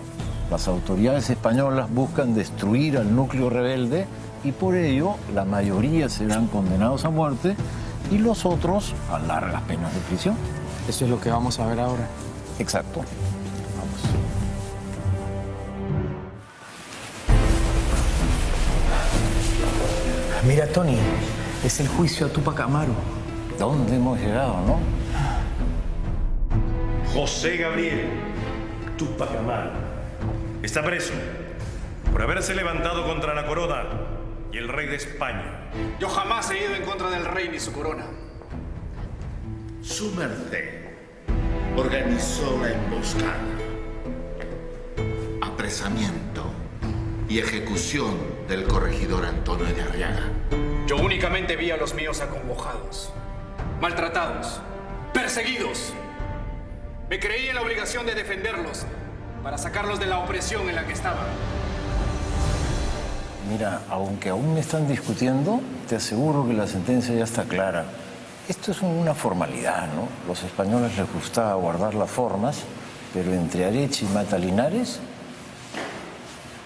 Las autoridades españolas buscan destruir al núcleo rebelde y por ello la mayoría serán condenados a muerte y los otros a largas penas de prisión. Eso es lo que vamos a ver ahora. Exacto. Vamos. Mira, Tony, es el juicio a Tupac Amaru. ¿Dónde hemos llegado, no? José Gabriel Tupac Amaru está preso por haberse levantado contra la corona y el rey de España. Yo jamás he ido en contra del rey ni su corona. Su merced organizó la emboscada, apresamiento y ejecución del corregidor Antonio de Arriaga. Yo únicamente vi a los míos acongojados, maltratados, perseguidos. Me creí en la obligación de defenderlos para sacarlos de la opresión en la que estaban. Mira, aunque aún me están discutiendo, te aseguro que la sentencia ya está clara. Esto es una formalidad, ¿no? Los españoles les gustaba guardar las formas, pero entre Areche y Matalinares,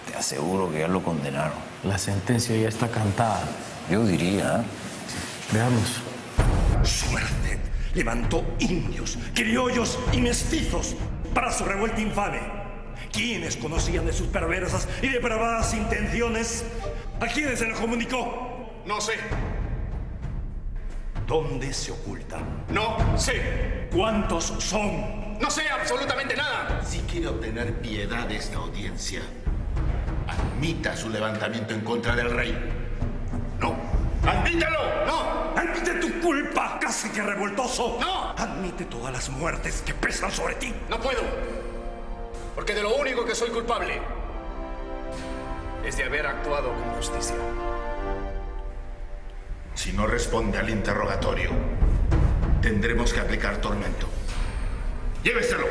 te aseguro que ya lo condenaron. La sentencia ya está cantada. Yo diría, ¿eh? Veamos. Su merced levantó indios, criollos y mestizos para su revuelta infame. ¿Quiénes conocían de sus perversas y depravadas intenciones? ¿A quiénes se los comunicó? No sé. ¿Dónde se ocultan? No sé. ¿Cuántos son? No sé absolutamente nada. Si quiere obtener piedad de esta audiencia, admita su levantamiento en contra del rey. No. ¡Admítelo! ¡No! ¡Admite tu culpa, casi que revoltoso! ¡No! ¡Admite todas las muertes que pesan sobre ti! No puedo. Porque de lo único que soy culpable es de haber actuado con justicia. Si no responde al interrogatorio, tendremos que aplicar tormento. ¡Lléveselo!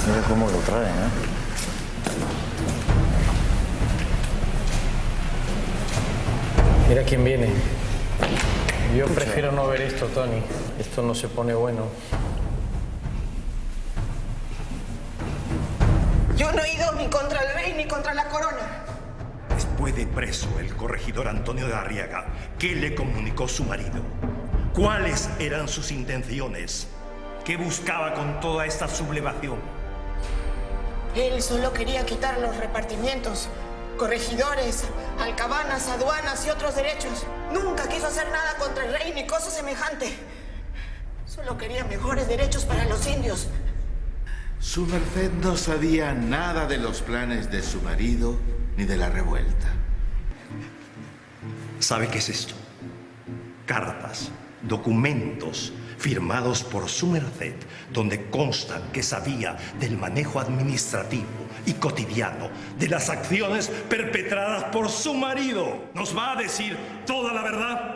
Mira cómo lo traen, ¿eh? Mira quién viene. Yo prefiero no ver esto, Tony. Esto no se pone bueno. Yo no he ido ni contra el rey ni contra la corona. Después de preso el corregidor Antonio de Arriaga, ¿qué le comunicó su marido? ¿Cuáles eran sus intenciones? ¿Qué buscaba con toda esta sublevación? Él solo quería quitar los repartimientos, corregidores, alcabanas, aduanas y otros derechos. Nunca quiso hacer nada contra el rey ni cosa semejante. Solo quería mejores derechos para los indios. Su merced no sabía nada de los planes de su marido ni de la revuelta. ¿Sabe qué es esto? Cartas, documentos firmados por su merced, donde consta que sabía del manejo administrativo y cotidiano de las acciones perpetradas por su marido. ¿Nos va a decir toda la verdad?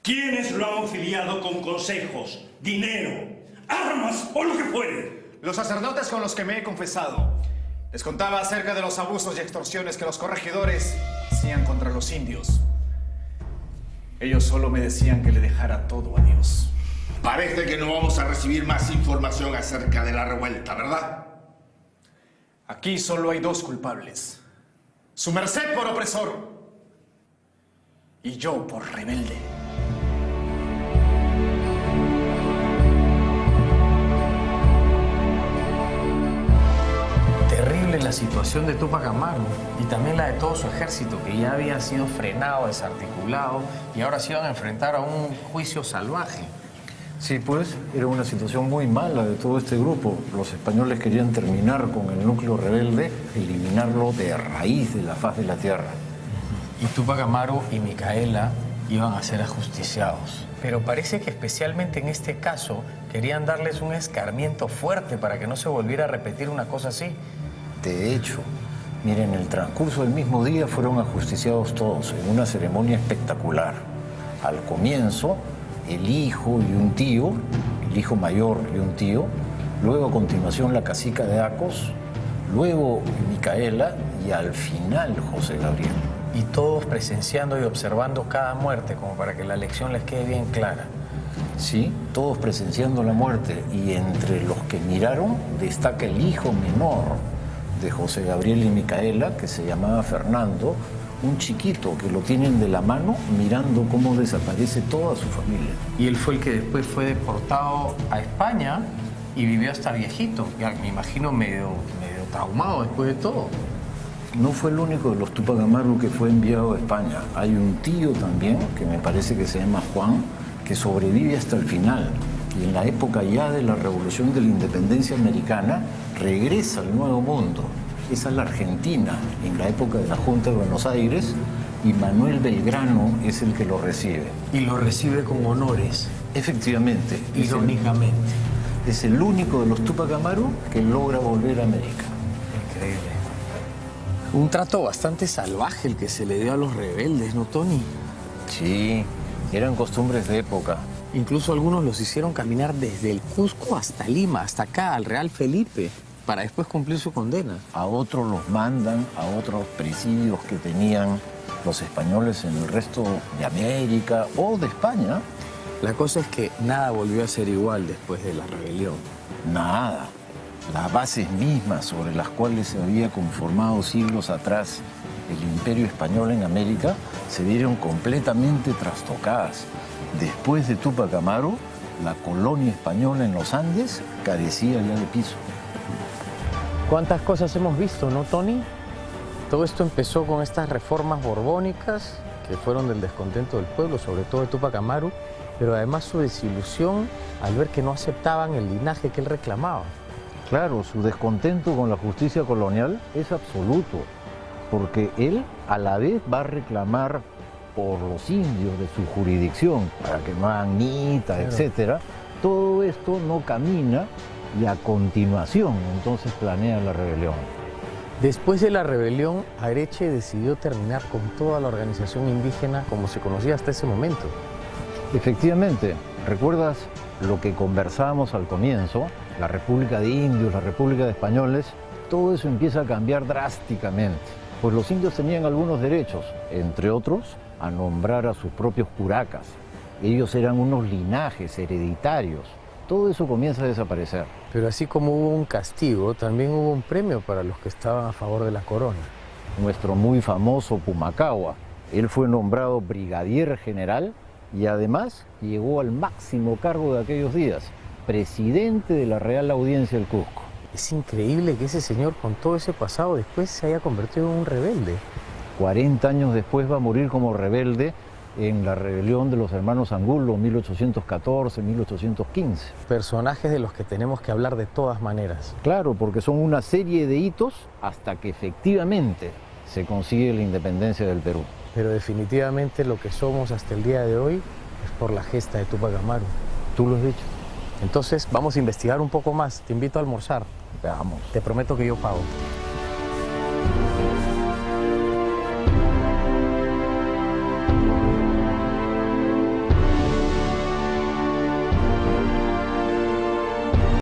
¿Quiénes lo han auxiliado ganado con consejos, dinero, armas o lo que fuere. Los sacerdotes con los que me he confesado les contaba acerca de los abusos y extorsiones que los corregidores hacían contra los indios. Ellos solo me decían que le dejara todo a Dios. Parece que no vamos a recibir más información acerca de la revuelta, ¿verdad? Aquí solo hay dos culpables. Su merced por opresor y yo por rebelde. Terrible la situación de Túpac Amaru y también la de todo su ejército, que ya había sido frenado, desarticulado y ahora se iban a enfrentar a un juicio salvaje. Sí, pues, era una situación muy mala de todo este grupo. Los españoles querían terminar con el núcleo rebelde, eliminarlo de raíz de la faz de la tierra. Y Túpac Amaru y Micaela iban a ser ajusticiados. Pero parece que especialmente en este caso querían darles un escarmiento fuerte para que no se volviera a repetir una cosa así. De hecho, miren, en el transcurso del mismo día fueron ajusticiados todos en una ceremonia espectacular. Al comienzo, el hijo y un tío, el hijo mayor y un tío, luego a continuación la cacica de Acos, luego Micaela y al final José Gabriel. Y todos presenciando y observando cada muerte, como para que la lección les quede bien clara. Sí, todos presenciando la muerte, y entre los que miraron destaca el hijo menor de José Gabriel y Micaela, que se llamaba Fernando, un chiquito que lo tienen de la mano mirando cómo desaparece toda su familia. Y él fue el que después fue deportado a España y vivió hasta viejito. Ya, me imagino medio traumado después de todo. No fue el único de los Túpac Amaru que fue enviado a España. Hay un tío también, que me parece que se llama Juan, que sobrevive hasta el final. Y en la época ya de la Revolución de la Independencia Americana, regresa al Nuevo Mundo. Es a la Argentina, en la época de la Junta de Buenos Aires, y Manuel Belgrano es el que lo recibe. Y lo recibe con honores. Efectivamente. Irónicamente. Es el único de los Túpac Amaru que logra volver a América. Increíble. Un trato bastante salvaje el que se le dio a los rebeldes, ¿no, Tony? Sí, eran costumbres de época. Incluso algunos los hicieron caminar desde el Cusco hasta Lima, hasta acá, al Real Felipe, para después cumplir su condena. A otros los mandan a otros presidios que tenían los españoles en el resto de América o de España. La cosa es que nada volvió a ser igual después de la rebelión. Nada. Las bases mismas sobre las cuales se había conformado siglos atrás el Imperio Español en América se vieron completamente trastocadas. Después de Túpac Amaru, la colonia española en los Andes carecía ya de piso. ¿Cuántas cosas hemos visto, no, Tony? Todo esto empezó con estas reformas borbónicas que fueron del descontento del pueblo, sobre todo de Túpac Amaru, pero además su desilusión al ver que no aceptaban el linaje que él reclamaba. Claro, su descontento con la justicia colonial es absoluto, porque él a la vez va a reclamar por los indios de su jurisdicción, para que no hagan nita, etc. Todo esto no camina y a continuación entonces planea la rebelión. Después de la rebelión, Areche decidió terminar con toda la organización indígena como se conocía hasta ese momento. Efectivamente, ¿recuerdas lo que conversábamos al comienzo? La República de Indios, la República de Españoles, todo eso empieza a cambiar drásticamente. Pues los indios tenían algunos derechos, entre otros, a nombrar a sus propios curacas. Ellos eran unos linajes hereditarios. Todo eso comienza a desaparecer. Pero así como hubo un castigo, también hubo un premio para los que estaban a favor de la corona. Nuestro muy famoso Pumacahua. Él fue nombrado brigadier general y además llegó al máximo cargo de aquellos días, presidente de la Real Audiencia del Cusco. Es increíble que ese señor con todo ese pasado después se haya convertido en un rebelde. 40 años después va a morir como rebelde en la rebelión de los hermanos Angulo, 1814-1815. Personajes de los que tenemos que hablar de todas maneras. Claro, porque son una serie de hitos hasta que efectivamente se consigue la independencia del Perú. Pero definitivamente lo que somos hasta el día de hoy es por la gesta de Túpac Amaru. Tú lo has dicho. Entonces vamos a investigar un poco más. Te invito a almorzar. Veamos. Te prometo que yo pago.